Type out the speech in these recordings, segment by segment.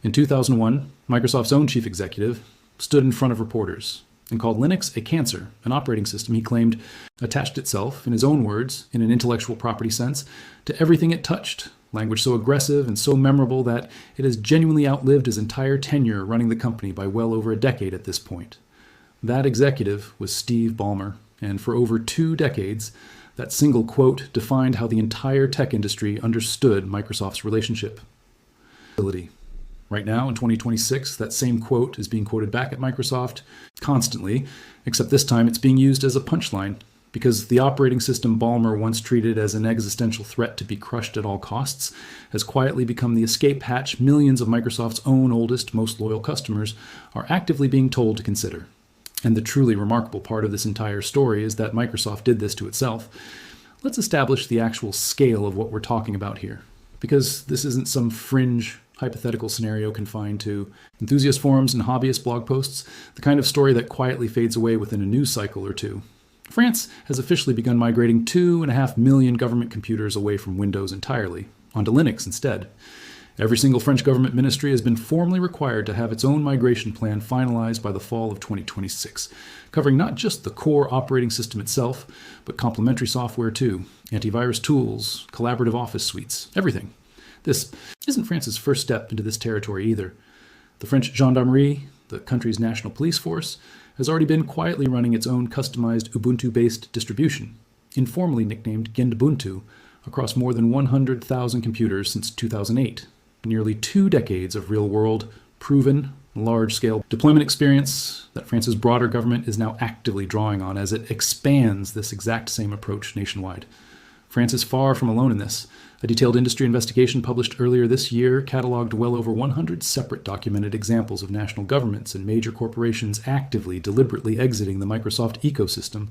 In 2001, Microsoft's own chief executive stood in front of reporters and called Linux a cancer, an operating system he claimed attached itself, in his own words, in an intellectual property sense, to everything it touched, language so aggressive and so memorable that it has genuinely outlived his entire tenure running the company by well over a decade at this point. That executive was Steve Ballmer, and for over 2 decades, that single quote defined how the entire tech industry understood Microsoft's relationship. Right now, in 2026, that same quote is being quoted back at Microsoft constantly, except this time it's being used as a punchline, because the operating system Ballmer once treated as an existential threat to be crushed at all costs has quietly become the escape hatch millions of Microsoft's own oldest, most loyal customers are actively being told to consider. And the truly remarkable part of this entire story is that Microsoft did this to itself. Let's establish the actual scale of what we're talking about here, because this isn't some fringe hypothetical scenario confined to enthusiast forums and hobbyist blog posts, the kind of story that quietly fades away within a news cycle or two. France has officially begun migrating 2.5 million government computers away from Windows entirely, onto Linux instead. Every single French government ministry has been formally required to have its own migration plan finalized by the fall of 2026, covering not just the core operating system itself, but complementary software too, antivirus tools, collaborative office suites, everything. This isn't France's first step into this territory either. The French gendarmerie, the country's national police force, has already been quietly running its own customized Ubuntu-based distribution, informally nicknamed Ubuntu, across more than 100,000 computers since 2008. Nearly 2 decades of real-world, proven, large-scale deployment experience that France's broader government is now actively drawing on as it expands this exact same approach nationwide. France is far from alone in this. A detailed industry investigation published earlier this year cataloged well over 100 separate documented examples of national governments and major corporations actively, deliberately exiting the Microsoft ecosystem.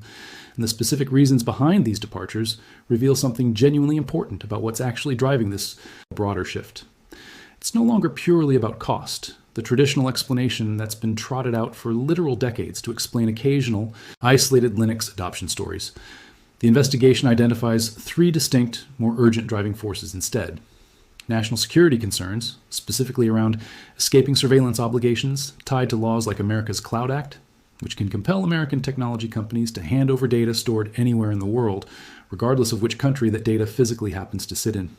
And the specific reasons behind these departures reveal something genuinely important about what's actually driving this broader shift. It's no longer purely about cost, the traditional explanation that's been trotted out for literal decades to explain occasional, isolated Linux adoption stories. The investigation identifies 3 distinct, more urgent driving forces instead. National security concerns, specifically around escaping surveillance obligations tied to laws like America's Cloud Act, which can compel American technology companies to hand over data stored anywhere in the world, regardless of which country that data physically happens to sit in.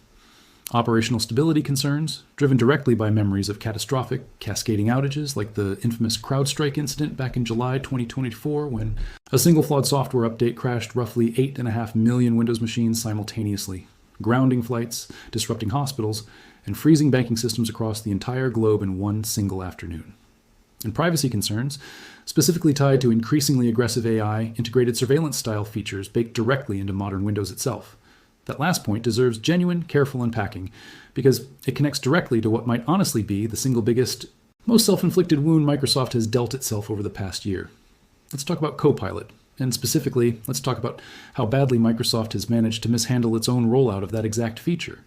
Operational stability concerns, driven directly by memories of catastrophic, cascading outages like the infamous CrowdStrike incident back in July 2024 when a single flawed software update crashed roughly 8.5 million Windows machines simultaneously, grounding flights, disrupting hospitals, and freezing banking systems across the entire globe in one single afternoon. And privacy concerns, specifically tied to increasingly aggressive AI, integrated surveillance-style features baked directly into modern Windows itself. That last point deserves genuine, careful unpacking, because it connects directly to what might honestly be the single biggest, most self-inflicted wound Microsoft has dealt itself over the past year. Let's talk about Copilot, and specifically, let's talk about how badly Microsoft has managed to mishandle its own rollout of that exact feature.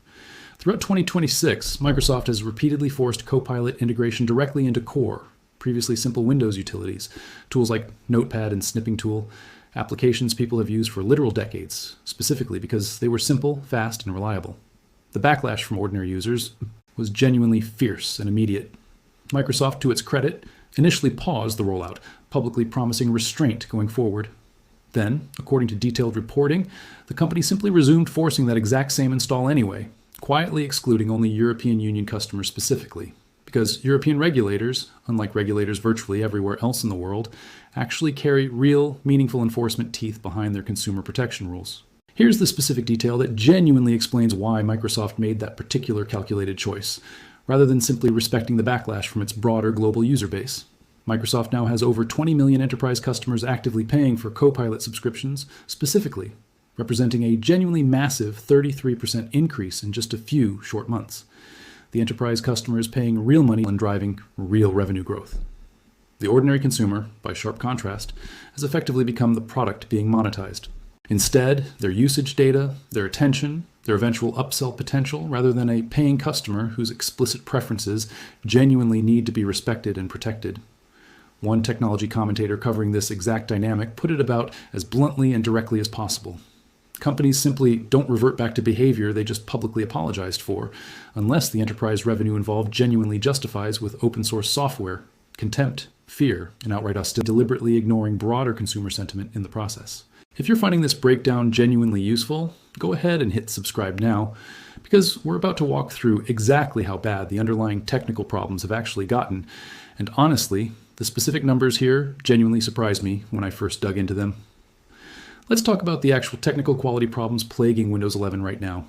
Throughout 2026, Microsoft has repeatedly forced Copilot integration directly into core, previously simple Windows utilities, tools like Notepad and Snipping Tool, applications people have used for literal decades, specifically because they were simple, fast, and reliable. The backlash from ordinary users was genuinely fierce and immediate. Microsoft, to its credit, initially paused the rollout, publicly promising restraint going forward. Then, according to detailed reporting, the company simply resumed forcing that exact same install anyway, quietly excluding only European Union customers specifically. Because European regulators, unlike regulators virtually everywhere else in the world, actually carry real, meaningful enforcement teeth behind their consumer protection rules. Here's the specific detail that genuinely explains why Microsoft made that particular calculated choice, rather than simply respecting the backlash from its broader global user base. Microsoft now has over 20 million enterprise customers actively paying for Copilot subscriptions specifically, representing a genuinely massive 33% increase in just a few short months. The enterprise customer is paying real money and driving real revenue growth. The ordinary consumer, by sharp contrast, has effectively become the product being monetized. Instead, their usage data, their attention, their eventual upsell potential, rather than a paying customer whose explicit preferences genuinely need to be respected and protected. One technology commentator covering this exact dynamic put it about as bluntly and directly as possible. Companies simply don't revert back to behavior they just publicly apologized for, unless the enterprise revenue involved genuinely justifies with open source software, contempt, fear, and outright hostility, deliberately ignoring broader consumer sentiment in the process. If you're finding this breakdown genuinely useful, go ahead and hit subscribe now, because we're about to walk through exactly how bad the underlying technical problems have actually gotten, and honestly, the specific numbers here genuinely surprised me when I first dug into them. Let's talk about the actual technical quality problems plaguing Windows 11 right now,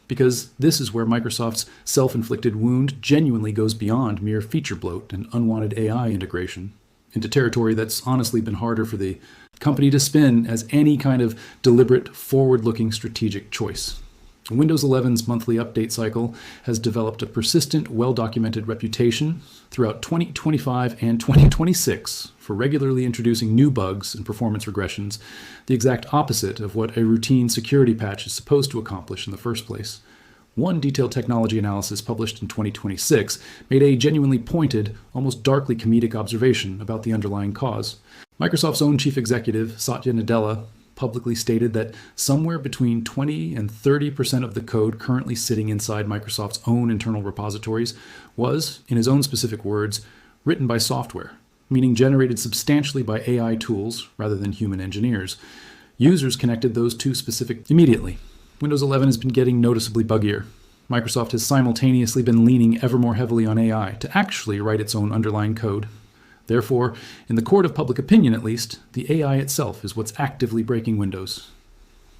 because this is where Microsoft's self-inflicted wound genuinely goes beyond mere feature bloat and unwanted AI integration into territory that's honestly been harder for the company to spin as any kind of deliberate, forward-looking strategic choice. Windows 11's monthly update cycle has developed a persistent, well-documented reputation throughout 2025 and 2026 for regularly introducing new bugs and performance regressions, the exact opposite of what a routine security patch is supposed to accomplish in the first place. One detailed technology analysis published in 2026 made a genuinely pointed, almost darkly comedic observation about the underlying cause. Microsoft's own chief executive, Satya Nadella, publicly stated that somewhere between 20 and 30% of the code currently sitting inside Microsoft's own internal repositories was, in his own specific words, written by software, meaning generated substantially by AI tools rather than human engineers. Users connected those two specific immediately. Windows 11 has been getting noticeably buggier. Microsoft has simultaneously been leaning ever more heavily on AI to actually write its own underlying code. Therefore, in the court of public opinion at least, the AI itself is what's actively breaking Windows.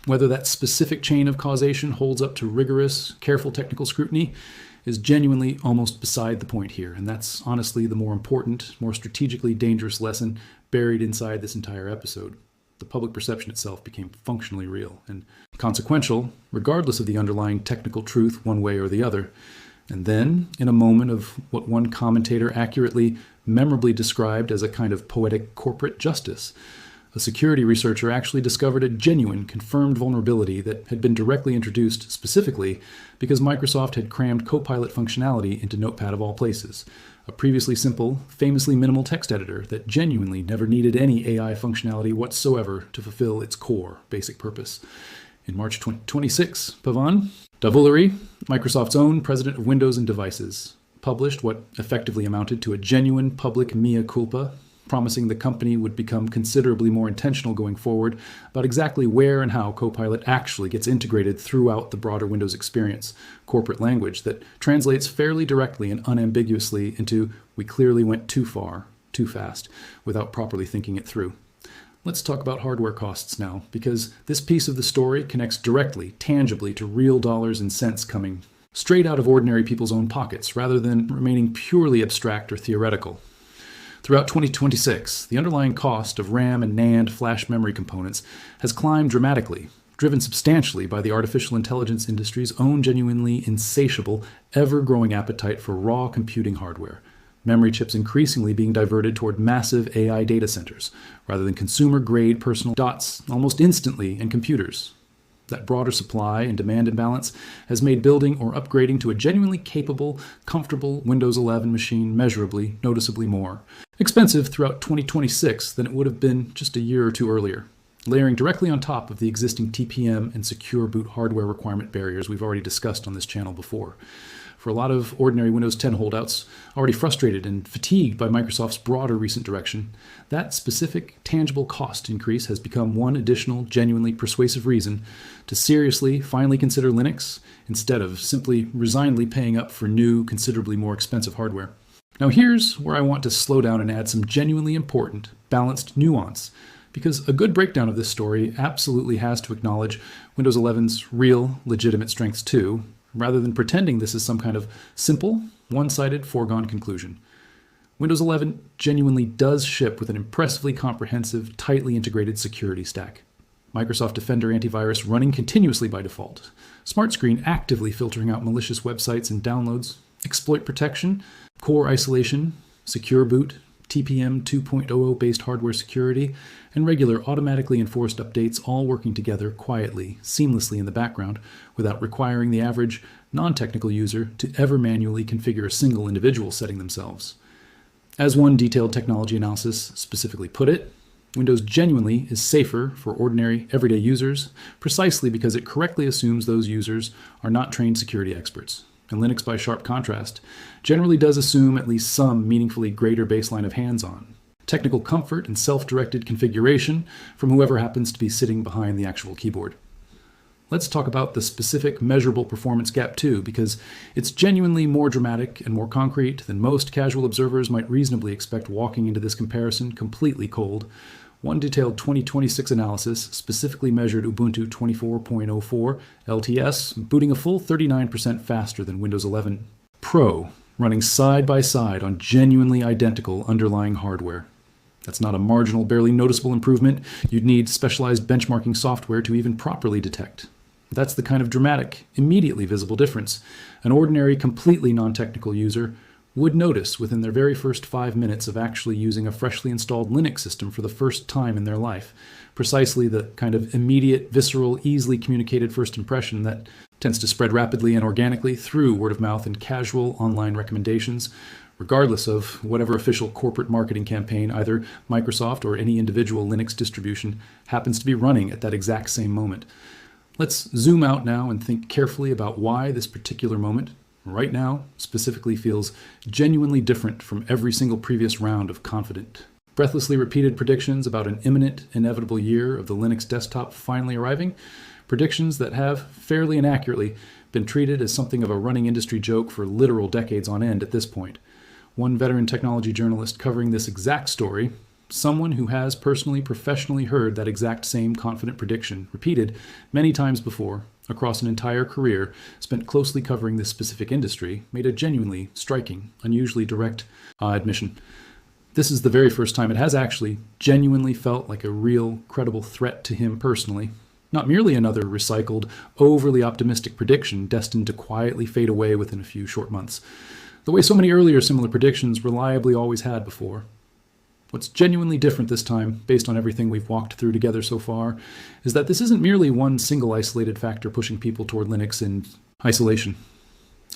Whether that specific chain of causation holds up to rigorous, careful technical scrutiny is genuinely almost beside the point here, and that's honestly the more important, more strategically dangerous lesson buried inside this entire episode. The public perception itself became functionally real and consequential, regardless of the underlying technical truth one way or the other. And then, in a moment of what one commentator accurately, memorably described as a kind of poetic corporate justice, a security researcher actually discovered a genuine, confirmed vulnerability that had been directly introduced specifically because Microsoft had crammed Copilot functionality into Notepad of all places, a previously simple, famously minimal text editor that genuinely never needed any AI functionality whatsoever to fulfill its core basic purpose. In March 2026, Pavan Davuluri, Microsoft's own president of Windows and Devices, published what effectively amounted to a genuine public mea culpa, promising the company would become considerably more intentional going forward about exactly where and how Copilot actually gets integrated throughout the broader Windows experience, corporate language that translates fairly directly and unambiguously into "we clearly went too far, too fast," without properly thinking it through. Let's talk about hardware costs now, because this piece of the story connects directly, tangibly to real dollars and cents coming straight out of ordinary people's own pockets, rather than remaining purely abstract or theoretical. Throughout 2026, the underlying cost of RAM and NAND flash memory components has climbed dramatically, driven substantially by the artificial intelligence industry's own genuinely insatiable, ever-growing appetite for raw computing hardware. Memory chips increasingly being diverted toward massive AI data centers, rather than consumer-grade personal dots almost instantly in computers. That broader supply and demand imbalance has made building or upgrading to a genuinely capable, comfortable Windows 11 machine measurably, noticeably more expensive throughout 2026 than it would have been just a year or two earlier, layering directly on top of the existing TPM and secure boot hardware requirement barriers we've already discussed on this channel before. For a lot of ordinary Windows 10 holdouts, already frustrated and fatigued by Microsoft's broader recent direction, that specific, tangible cost increase has become one additional, genuinely persuasive reason to seriously, finally consider Linux instead of simply resignedly paying up for new, considerably more expensive hardware. Now here's where I want to slow down and add some genuinely important, balanced nuance, because a good breakdown of this story absolutely has to acknowledge Windows 11's real, legitimate strengths too, rather than pretending this is some kind of simple, one-sided, foregone conclusion. Windows 11 genuinely does ship with an impressively comprehensive, tightly integrated security stack. Microsoft Defender antivirus running continuously by default, Smart Screen actively filtering out malicious websites and downloads, exploit protection, core isolation, secure boot, TPM 2.00 based hardware security, and regular automatically enforced updates all working together quietly, seamlessly in the background, without requiring the average non-technical user to ever manually configure a single individual setting themselves. As one detailed technology analysis specifically put it, Windows genuinely is safer for ordinary, everyday users, precisely because it correctly assumes those users are not trained security experts. And Linux, by sharp contrast, generally does assume at least some meaningfully greater baseline of hands-on, technical comfort and self-directed configuration from whoever happens to be sitting behind the actual keyboard. Let's talk about the specific measurable performance gap too, because it's genuinely more dramatic and more concrete than most casual observers might reasonably expect walking into this comparison completely cold. One detailed 2026 analysis specifically measured Ubuntu 24.04 LTS booting a full 39% faster than Windows 11 Pro, running side by side on genuinely identical underlying hardware. That's not a marginal, barely noticeable improvement you'd need specialized benchmarking software to even properly detect. That's the kind of dramatic, immediately visible difference an ordinary, completely non-technical user would notice within their very first 5 minutes of actually using a freshly installed Linux system for the first time in their life. Precisely the kind of immediate, visceral, easily communicated first impression that tends to spread rapidly and organically through word of mouth and casual online recommendations, regardless of whatever official corporate marketing campaign either Microsoft or any individual Linux distribution happens to be running at that exact same moment. Let's zoom out now and think carefully about why this particular moment, right now, specifically feels genuinely different from every single previous round of confident, breathlessly repeated predictions about an imminent, inevitable year of the Linux desktop finally arriving, predictions that have, fairly and accurately, been treated as something of a running industry joke for literal decades on end at this point. One veteran technology journalist covering this exact story, someone who has personally, professionally heard that exact same confident prediction repeated many times before across an entire career spent closely covering this specific industry, made a genuinely striking, unusually direct admission. This is the very first time it has actually genuinely felt like a real, credible threat to him personally. Not merely another recycled, overly optimistic prediction destined to quietly fade away within a few short months, the way so many earlier similar predictions reliably always had before. What's genuinely different this time, based on everything we've walked through together so far, is that this isn't merely one single isolated factor pushing people toward Linux in isolation.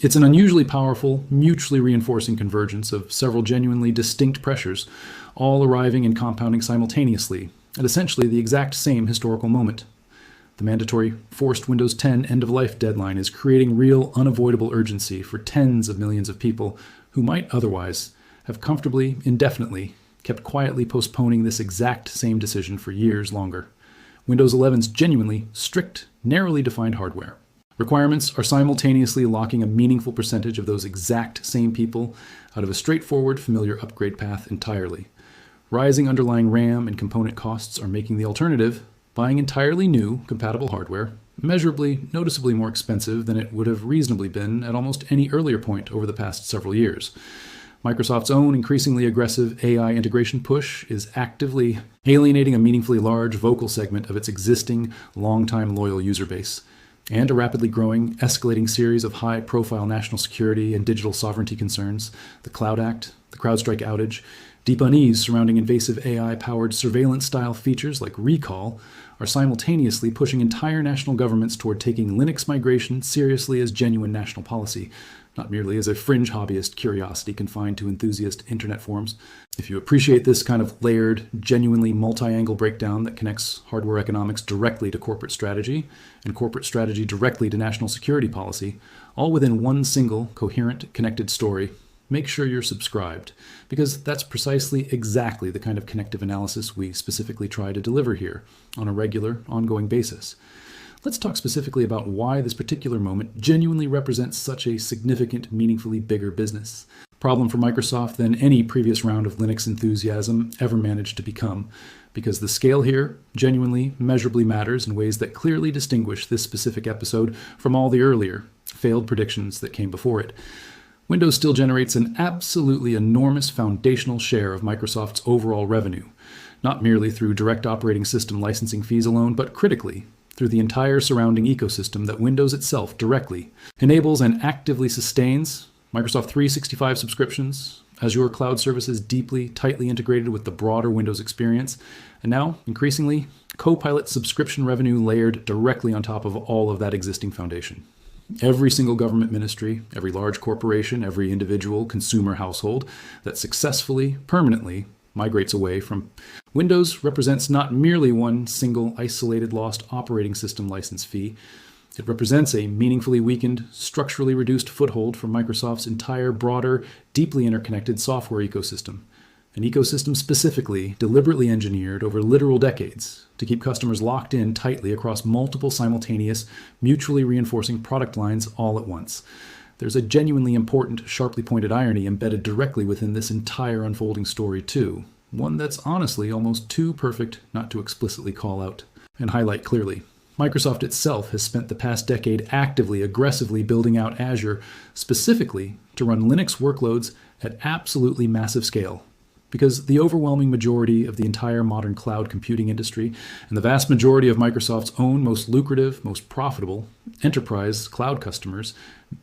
It's an unusually powerful, mutually reinforcing convergence of several genuinely distinct pressures, all arriving and compounding simultaneously at essentially the exact same historical moment. The mandatory forced Windows 10 end-of-life deadline is creating real, unavoidable urgency for tens of millions of people who might otherwise have comfortably, indefinitely, kept quietly postponing this exact same decision for years longer. Windows 11's genuinely strict, narrowly defined hardware requirements are simultaneously locking a meaningful percentage of those exact same people out of a straightforward, familiar upgrade path entirely. Rising underlying RAM and component costs are making the alternative, buying entirely new, compatible hardware, measurably, noticeably more expensive than it would have reasonably been at almost any earlier point over the past several years. Microsoft's own increasingly aggressive AI integration push is actively alienating a meaningfully large vocal segment of its existing, long-time loyal user base. And a rapidly growing, escalating series of high-profile national security and digital sovereignty concerns, the Cloud Act, the CrowdStrike outage, deep unease surrounding invasive AI-powered surveillance-style features like recall, are simultaneously pushing entire national governments toward taking Linux migration seriously as genuine national policy, not merely as a fringe hobbyist curiosity confined to enthusiast internet forums. If you appreciate this kind of layered, genuinely multi-angle breakdown that connects hardware economics directly to corporate strategy, and corporate strategy directly to national security policy, all within one single, coherent, connected story, make sure you're subscribed, because that's precisely exactly the kind of connective analysis we specifically try to deliver here on a regular, ongoing basis. Let's talk specifically about why this particular moment genuinely represents such a significant, meaningfully bigger business problem for Microsoft than any previous round of Linux enthusiasm ever managed to become, because the scale here genuinely, measurably matters in ways that clearly distinguish this specific episode from all the earlier, failed predictions that came before it. Windows still generates an absolutely enormous foundational share of Microsoft's overall revenue, not merely through direct operating system licensing fees alone, but critically, through the entire surrounding ecosystem that Windows itself directly enables and actively sustains. Microsoft 365 subscriptions, Azure cloud services deeply, tightly integrated with the broader Windows experience, and now, increasingly, Copilot subscription revenue layered directly on top of all of that existing foundation. Every single government ministry, every large corporation, every individual consumer household that successfully, permanently, migrates away from Windows represents not merely one single isolated lost operating system license fee. It represents a meaningfully weakened, structurally reduced foothold for Microsoft's entire broader, deeply interconnected software ecosystem. An ecosystem specifically, deliberately engineered over literal decades to keep customers locked in tightly across multiple simultaneous, mutually reinforcing product lines all at once. There's a genuinely important, sharply pointed irony embedded directly within this entire unfolding story too. One that's honestly almost too perfect not to explicitly call out and highlight clearly. Microsoft itself has spent the past decade actively, aggressively building out Azure specifically to run Linux workloads at absolutely massive scale. Because the overwhelming majority of the entire modern cloud computing industry and the vast majority of Microsoft's own most lucrative, most profitable enterprise cloud customers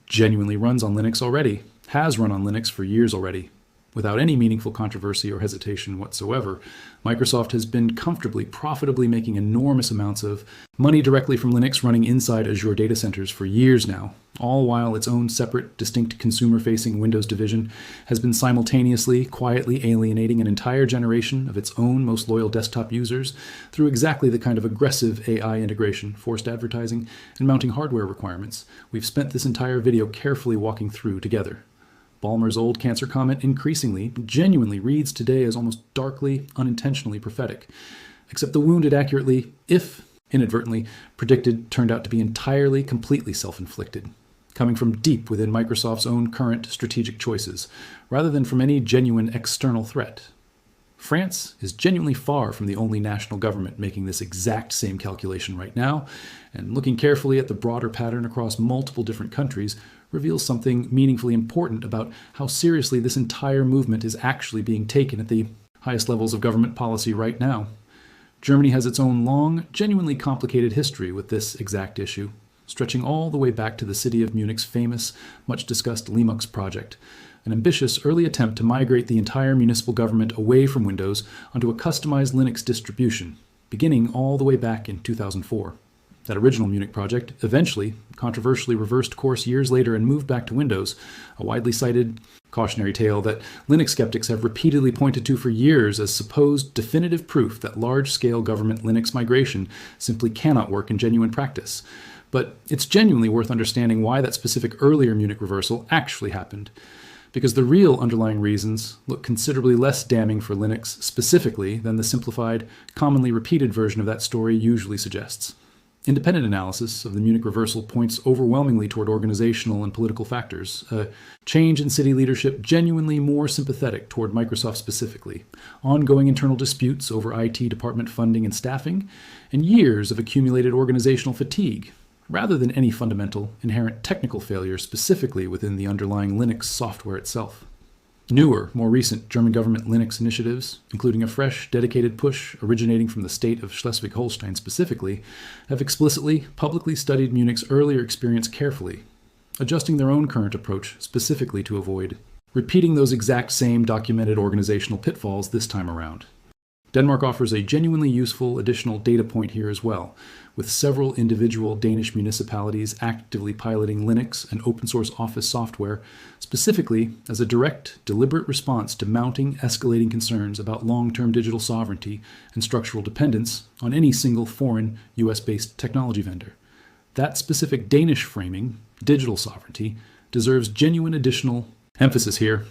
genuinely runs on Linux already, has run on Linux for years already. Without any meaningful controversy or hesitation whatsoever, Microsoft has been comfortably, profitably making enormous amounts of money directly from Linux running inside Azure data centers for years now, all while its own separate, distinct consumer-facing Windows division has been simultaneously, quietly alienating an entire generation of its own most loyal desktop users through exactly the kind of aggressive AI integration, forced advertising, and mounting hardware requirements we've spent this entire video carefully walking through together. Ballmer's old cancer comment increasingly, genuinely reads today as almost darkly, unintentionally prophetic. Except the wound it accurately, if inadvertently, predicted turned out to be entirely, completely self-inflicted, coming from deep within Microsoft's own current strategic choices, rather than from any genuine external threat. France is genuinely far from the only national government making this exact same calculation right now, and looking carefully at the broader pattern across multiple different countries reveals something meaningfully important about how seriously this entire movement is actually being taken at the highest levels of government policy right now. Germany has its own long, genuinely complicated history with this exact issue, stretching all the way back to the city of Munich's famous, much-discussed Linux project, an ambitious early attempt to migrate the entire municipal government away from Windows onto a customized Linux distribution, beginning all the way back in 2004. That original Munich project eventually, controversially reversed course years later and moved back to Windows, a widely cited cautionary tale that Linux skeptics have repeatedly pointed to for years as supposed definitive proof that large-scale government Linux migration simply cannot work in genuine practice. But it's genuinely worth understanding why that specific earlier Munich reversal actually happened, because the real underlying reasons look considerably less damning for Linux specifically than the simplified, commonly repeated version of that story usually suggests. Independent analysis of the Munich reversal points overwhelmingly toward organizational and political factors, a change in city leadership genuinely more sympathetic toward Microsoft specifically, ongoing internal disputes over IT department funding and staffing, and years of accumulated organizational fatigue, rather than any fundamental, inherent technical failure specifically within the underlying Linux software itself. Newer, more recent German government Linux initiatives, including a fresh, dedicated push originating from the state of Schleswig-Holstein specifically, have explicitly, publicly studied Munich's earlier experience carefully, adjusting their own current approach specifically to avoid repeating those exact same documented organizational pitfalls this time around. Denmark offers a genuinely useful additional data point here as well, with several individual Danish municipalities actively piloting Linux and open-source office software, specifically as a direct, deliberate response to mounting, escalating concerns about long-term digital sovereignty and structural dependence on any single foreign, US-based technology vendor. That specific Danish framing, digital sovereignty, deserves genuine additional emphasis here,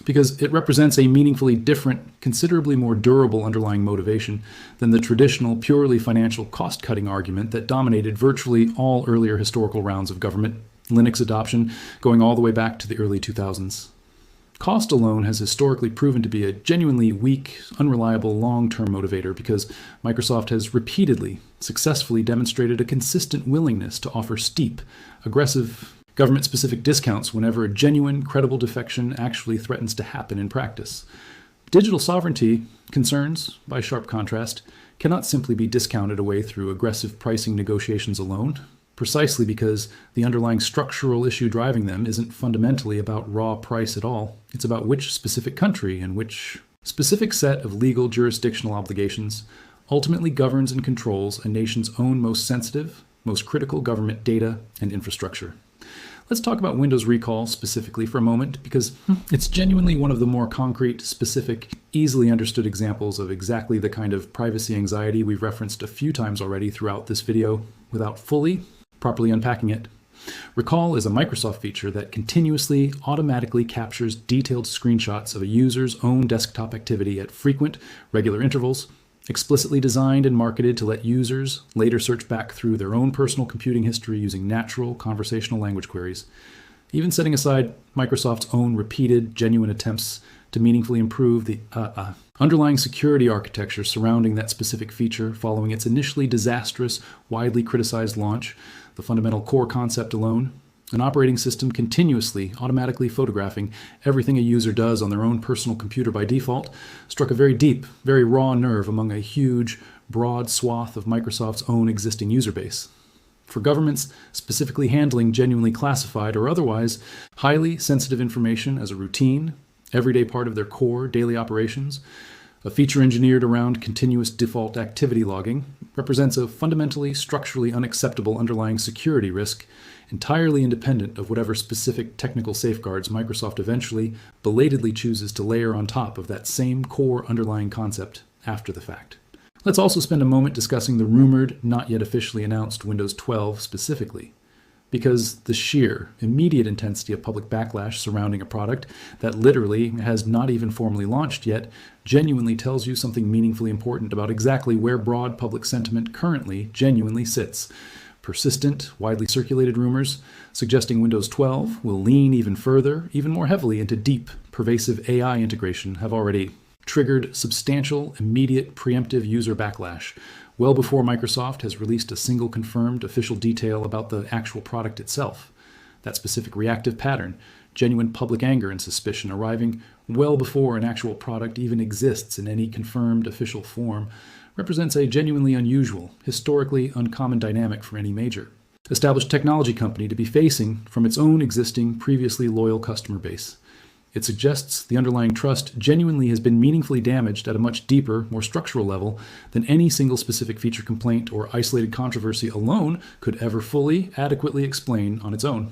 because it represents a meaningfully different, considerably more durable underlying motivation than the traditional, purely financial cost-cutting argument that dominated virtually all earlier historical rounds of government Linux adoption, going all the way back to the early 2000s. Cost alone has historically proven to be a genuinely weak, unreliable long-term motivator because Microsoft has repeatedly, successfully demonstrated a consistent willingness to offer steep, aggressive, government-specific discounts whenever a genuine, credible defection actually threatens to happen in practice. Digital sovereignty concerns, by sharp contrast, cannot simply be discounted away through aggressive pricing negotiations alone, precisely because the underlying structural issue driving them isn't fundamentally about raw price at all. It's about which specific country and which specific set of legal jurisdictional obligations ultimately governs and controls a nation's own most sensitive, most critical government data and infrastructure. Let's talk about Windows recall specifically for a moment, because it's genuinely one of the more concrete, specific, easily understood examples of exactly the kind of privacy anxiety we've referenced a few times already throughout this video without properly unpacking it. Recall is a Microsoft feature that continuously, automatically captures detailed screenshots of a user's own desktop activity at frequent, regular intervals, explicitly designed and marketed to let users later search back through their own personal computing history using natural conversational language queries. Even setting aside Microsoft's own repeated, genuine attempts to meaningfully improve the underlying security architecture surrounding that specific feature following its initially disastrous, widely criticized launch, the fundamental core concept alone, an operating system continuously, automatically photographing everything a user does on their own personal computer by default, struck a very deep, very raw nerve among a huge, broad swath of Microsoft's own existing user base. For governments specifically handling genuinely classified or otherwise highly sensitive information as a routine, everyday part of their core daily operations, a feature engineered around continuous default activity logging represents a fundamentally, structurally unacceptable underlying security risk, entirely independent of whatever specific technical safeguards Microsoft eventually belatedly chooses to layer on top of that same core underlying concept after the fact. Let's also spend a moment discussing the rumored, not yet officially announced Windows 12 specifically, because the sheer, immediate intensity of public backlash surrounding a product that literally has not even formally launched yet genuinely tells you something meaningfully important about exactly where broad public sentiment currently genuinely sits. Persistent, widely circulated rumors suggesting Windows 12 will lean even further, even more heavily into deep, pervasive AI integration have already triggered substantial, immediate, preemptive user backlash, well before Microsoft has released a single confirmed official detail about the actual product itself. That specific reactive pattern, genuine public anger and suspicion arriving well before an actual product even exists in any confirmed official form, represents a genuinely unusual, historically uncommon dynamic for any major established technology company to be facing from its own existing, previously loyal customer base. It suggests the underlying trust genuinely has been meaningfully damaged at a much deeper, more structural level than any single specific feature complaint or isolated controversy alone could ever fully, adequately explain on its own.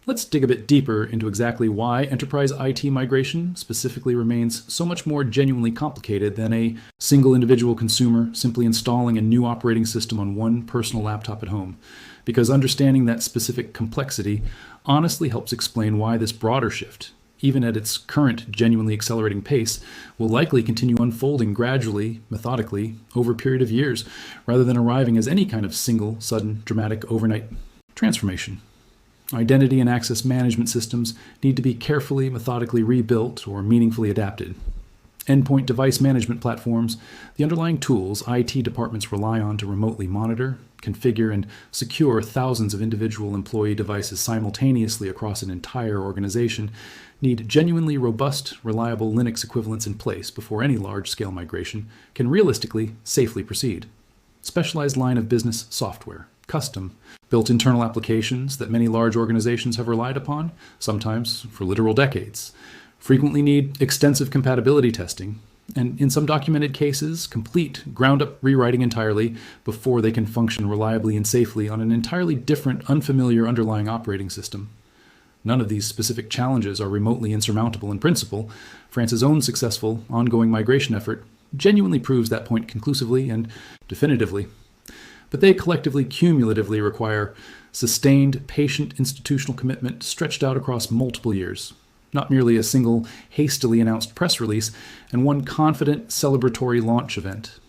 Let's dig a bit deeper into exactly why enterprise IT migration specifically remains so much more genuinely complicated than a single individual consumer simply installing a new operating system on one personal laptop at home. Because understanding that specific complexity honestly helps explain why this broader shift, even at its current genuinely accelerating pace, will likely continue unfolding gradually, methodically, over a period of years, rather than arriving as any kind of single, sudden, dramatic, overnight transformation. Identity and access management systems need to be carefully, methodically rebuilt or meaningfully adapted. Endpoint device management platforms, the underlying tools IT departments rely on to remotely monitor, configure, and secure thousands of individual employee devices simultaneously across an entire organization, need genuinely robust, reliable Linux equivalents in place before any large-scale migration can realistically, safely proceed. Specialized line of business software, custom, built internal applications that many large organizations have relied upon, sometimes for literal decades, frequently need extensive compatibility testing, and in some documented cases, complete ground-up rewriting entirely before they can function reliably and safely on an entirely different, unfamiliar underlying operating system. None of these specific challenges are remotely insurmountable in principle. France's own successful, ongoing migration effort genuinely proves that point conclusively and definitively. But they collectively, cumulatively require sustained, patient institutional commitment stretched out across multiple years. Not merely a single, hastily announced press release and one confident, celebratory launch event.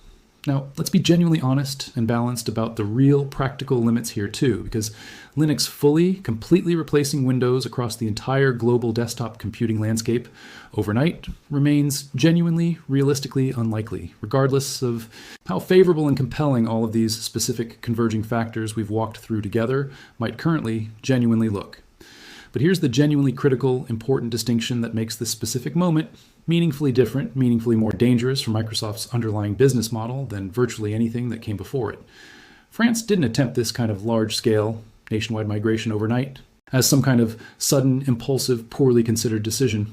Now, let's be genuinely honest and balanced about the real practical limits here too, because Linux fully, completely replacing Windows across the entire global desktop computing landscape overnight remains genuinely, realistically unlikely, regardless of how favorable and compelling all of these specific converging factors we've walked through together might currently genuinely look. But here's the genuinely critical, important distinction that makes this specific moment meaningfully different, meaningfully more dangerous for Microsoft's underlying business model than virtually anything that came before it. France didn't attempt this kind of large-scale, nationwide migration overnight as some kind of sudden, impulsive, poorly considered decision.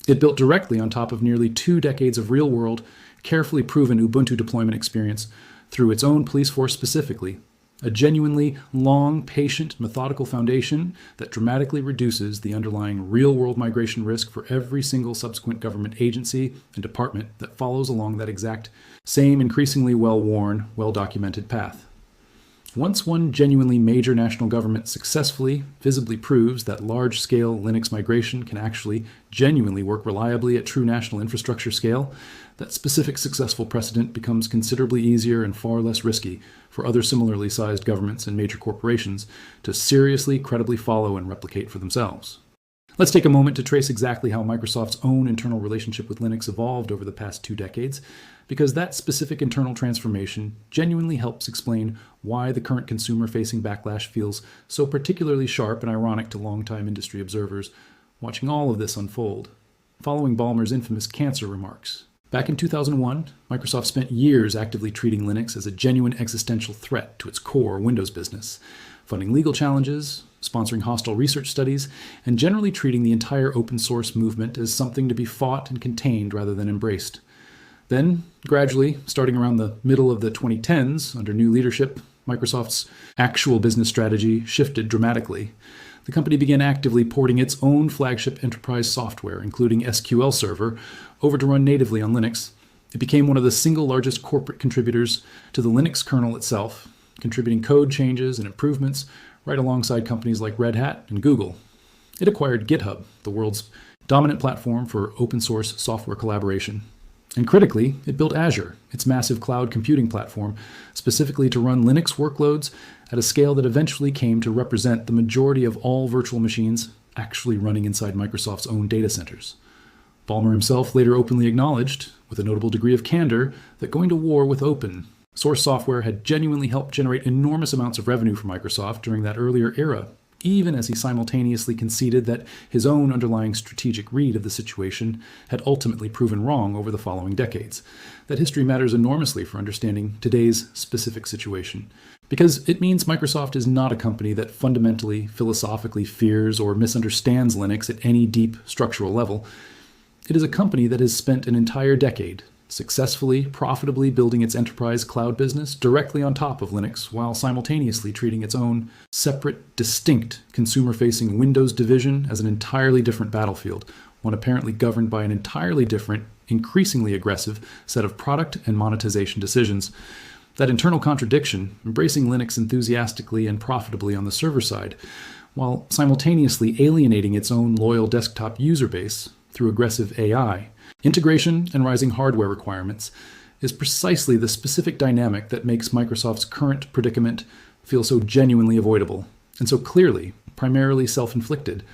It built directly on top of nearly 2 decades of real-world, carefully proven Ubuntu deployment experience through its own police force specifically, A genuinely long, patient, methodical foundation that dramatically reduces the underlying real-world migration risk for every single subsequent government agency and department that follows along that exact same increasingly well-worn, well-documented path. Once one genuinely major national government successfully, visibly proves that large-scale Linux migration can actually genuinely work reliably at true national infrastructure scale, that specific successful precedent becomes considerably easier and far less risky for other similarly sized governments and major corporations to seriously, credibly follow and replicate for themselves. Let's take a moment to trace exactly how Microsoft's own internal relationship with Linux evolved over the past 2 decades, because that specific internal transformation genuinely helps explain why the current consumer-facing backlash feels so particularly sharp and ironic to longtime industry observers watching all of this unfold. Following Ballmer's infamous cancer remarks, back in 2001, Microsoft spent years actively treating Linux as a genuine existential threat to its core Windows business, funding legal challenges, sponsoring hostile research studies, and generally treating the entire open source movement as something to be fought and contained rather than embraced. Then, gradually, starting around the middle of the 2010s, under new leadership, Microsoft's actual business strategy shifted dramatically. The company began actively porting its own flagship enterprise software, including SQL Server, over to run natively on Linux. It became one of the single largest corporate contributors to the Linux kernel itself, contributing code changes and improvements right alongside companies like Red Hat and Google. It acquired GitHub, the world's dominant platform for open source software collaboration. And critically, it built Azure, its massive cloud computing platform, specifically to run Linux workloads at a scale that eventually came to represent the majority of all virtual machines actually running inside Microsoft's own data centers. Ballmer himself later openly acknowledged, with a notable degree of candor, that going to war with open source software had genuinely helped generate enormous amounts of revenue for Microsoft during that earlier era, even as he simultaneously conceded that his own underlying strategic read of the situation had ultimately proven wrong over the following decades. That history matters enormously for understanding today's specific situation, because it means Microsoft is not a company that fundamentally, philosophically fears or misunderstands Linux at any deep structural level. It is a company that has spent an entire decade successfully, profitably building its enterprise cloud business directly on top of Linux, while simultaneously treating its own separate, distinct consumer-facing Windows division as an entirely different battlefield, one apparently governed by an entirely different, increasingly aggressive set of product and monetization decisions. That internal contradiction, embracing Linux enthusiastically and profitably on the server side, while simultaneously alienating its own loyal desktop user base through aggressive AI, integration, and rising hardware requirements, is precisely the specific dynamic that makes Microsoft's current predicament feel so genuinely avoidable, and so clearly, primarily self-inflicted,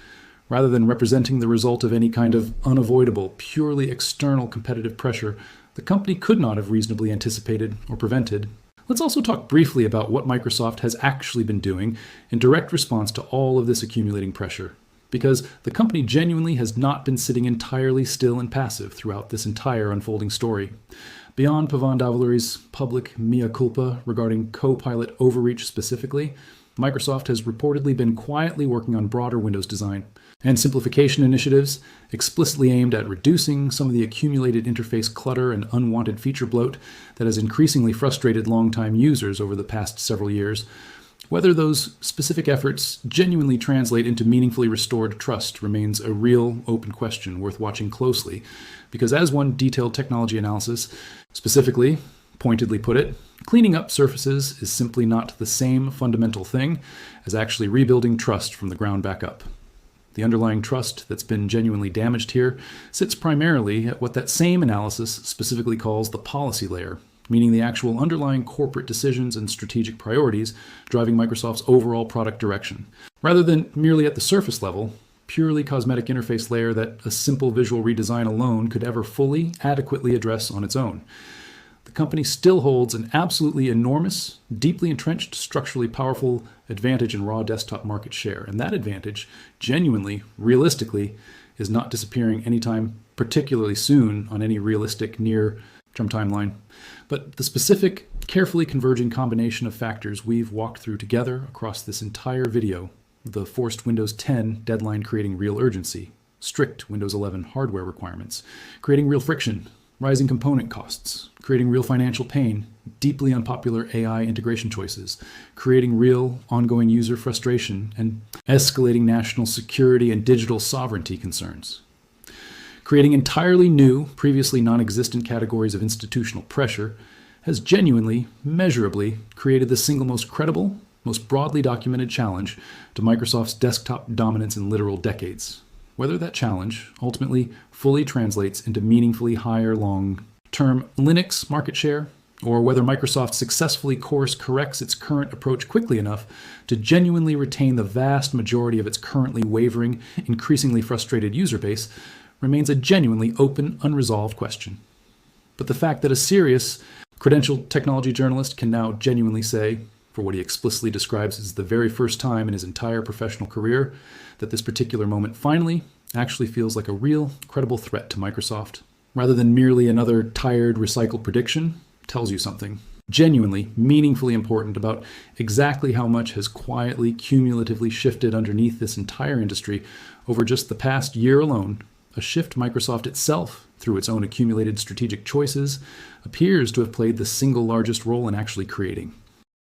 rather than representing the result of any kind of unavoidable, purely external competitive pressure the company could not have reasonably anticipated or prevented. Let's also talk briefly about what Microsoft has actually been doing in direct response to all of this accumulating pressure, because the company genuinely has not been sitting entirely still and passive throughout this entire unfolding story. Beyond Pavan Davuluri's public mea culpa regarding Copilot overreach specifically, Microsoft has reportedly been quietly working on broader Windows design and simplification initiatives explicitly aimed at reducing some of the accumulated interface clutter and unwanted feature bloat that has increasingly frustrated longtime users over the past several years. Whether those specific efforts genuinely translate into meaningfully restored trust remains a real open question worth watching closely, because as one detailed technology analysis specifically, pointedly put it, cleaning up surfaces is simply not the same fundamental thing as actually rebuilding trust from the ground back up. The underlying trust that's been genuinely damaged here sits primarily at what that same analysis specifically calls the policy layer, meaning the actual underlying corporate decisions and strategic priorities driving Microsoft's overall product direction, rather than merely at the surface level, purely cosmetic interface layer that a simple visual redesign alone could ever fully, adequately address on its own. The company still holds an absolutely enormous, deeply entrenched, structurally powerful advantage in raw desktop market share, and that advantage, genuinely, realistically, is not disappearing anytime particularly soon on any realistic near-term timeline. But the specific, carefully converging combination of factors we've walked through together across this entire video, the forced Windows 10 deadline creating real urgency, strict Windows 11 hardware requirements, creating real friction, rising component costs, creating real financial pain, deeply unpopular AI integration choices, creating real ongoing user frustration, and escalating national security and digital sovereignty concerns. Creating entirely new, previously non-existent categories of institutional pressure has genuinely, measurably created the single most credible, most broadly documented challenge to Microsoft's desktop dominance in literal decades. Whether that challenge ultimately fully translates into meaningfully higher long-term Linux market share, or whether Microsoft successfully course corrects its current approach quickly enough to genuinely retain the vast majority of its currently wavering, increasingly frustrated user base, remains a genuinely open, unresolved question. But the fact that a serious, credentialed technology journalist can now genuinely say, for what he explicitly describes as the very first time in his entire professional career, that this particular moment finally actually feels like a real, credible threat to Microsoft, rather than merely another tired, recycled prediction, tells you something genuinely, meaningfully important about exactly how much has quietly, cumulatively shifted underneath this entire industry over just the past year alone, a shift Microsoft itself, through its own accumulated strategic choices, appears to have played the single largest role in actually creating.